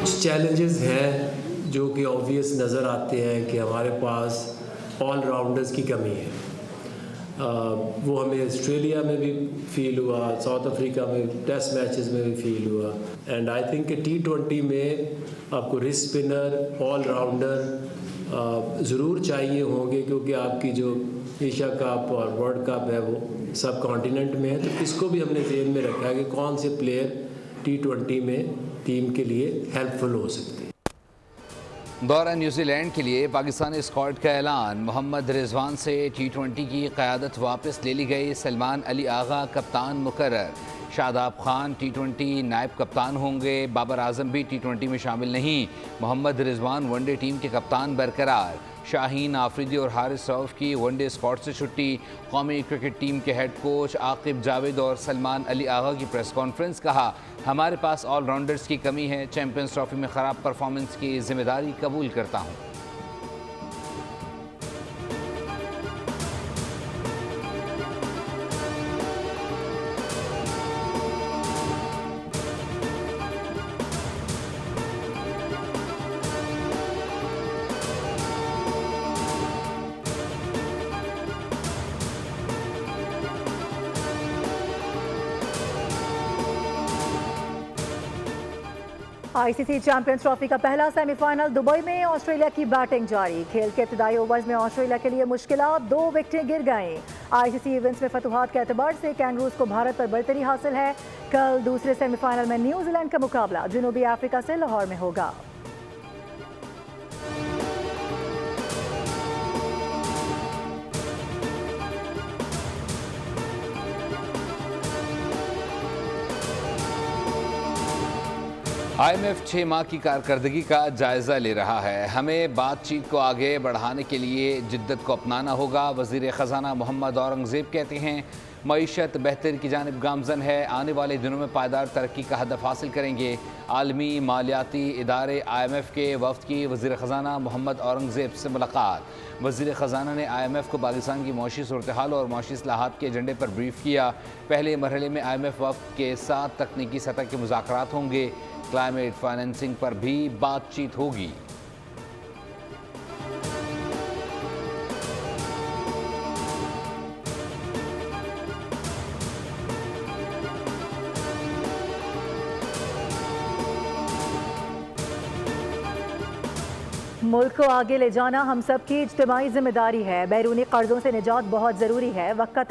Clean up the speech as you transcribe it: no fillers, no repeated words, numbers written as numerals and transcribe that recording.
कुछ चैलेंजेस हैं जो कि ऑब्वियस नज़र आते हैं कि हमारे पास ऑलराउंडर्स की कमी है। वो हमें ऑस्ट्रेलिया में भी फील हुआ, साउथ अफ्रीका में टेस्ट मैचेस में भी फील हुआ। एंड आई थिंक कि T20 में आपको रिस्ट स्पिनर ऑलराउंडर ज़रूर चाहिए होंगे, क्योंकि आपकी जो एशिया कप और वर्ल्ड कप है वो सब कॉन्टिनेंट में है। तो इसको भी हमने ज़हन में रखा है कि कौन से प्लेयर T20 में टीम के लिए हेल्पफुल हो सकते हैं। दौरा न्यूजीलैंड के लिए पाकिस्तानी स्क्वाड का ऐलान। मोहम्मद रिजवान से T20 की क़यादत वापस ले ली गई। सलमान अली आगा कप्तान मुकर्रर। शादाब खान T20 नायब कप्तान होंगे। बाबर आजम भी T20 में शामिल नहीं। मोहम्मद रिजवान वनडे टीम के कप्तान बरकरार। शाहीन आफरीदी और हारिस रऊफ की वनडे स्क्वाड से छुट्टी। कौमी क्रिकेट टीम के हेड कोच आकिब जावेद और सलमान अली आगा की प्रेस कॉन्फ्रेंस। कहा, हमारे पास ऑलराउंडर्स की कमी है। चैंपियंस ट्रॉफी में ख़राब परफॉर्मेंस की जिम्मेदारी कबूल करता हूँ। आईसीसी चैंपियंस ट्रॉफी का पहला सेमीफाइनल दुबई में। ऑस्ट्रेलिया की बैटिंग जारी। खेल के इब्तदाई ओवर्स में ऑस्ट्रेलिया के लिए मुश्किलात, 2 विकेटें गिर गईं। आईसीसी इवेंट्स में फतुहात के एतबार से कैंगरूज को भारत पर बरतरी हासिल है। कल दूसरे सेमीफाइनल में न्यूजीलैंड का मुकाबला जनूबी अफ्रीका से लाहौर में होगा। IMF 6 माह की कारकर्दगी का जायज़ा ले रहा है। हमें बातचीत को आगे बढ़ाने के लिए जिद्दत को अपनाना होगा। वज़ीर ख़जाना मोहम्मद औरंगज़ेब कहते हैं, मईशत बेहतरी की जानिब गामज़न है। आने वाले दिनों में पायदार तरक्की का हदफ हासिल करेंगे। आलमी मालियाती इदारे IMF के वफ़द की वज़ीर ख़जाना मोहम्मद औरंगज़ेब से मुलाकात। वज़ीर ख़जाना ने IMF को पाकिस्तान की मौशी सूरत हाल और मौशी इस्लाहात के एजेंडे पर ब्रीफ किया। पहले मरहले में IMF वफ़द के साथ तकनीकी सतह के मुज़ाकरात होंगे। क्लाइमेट फाइनेंसिंग पर भी बातचीत होगी। मुल्क को आगे ले जाना हम सब की इज्तिमाई जिम्मेदारी है। बैरूनी कर्जों से निजात बहुत ज़रूरी है। वक्त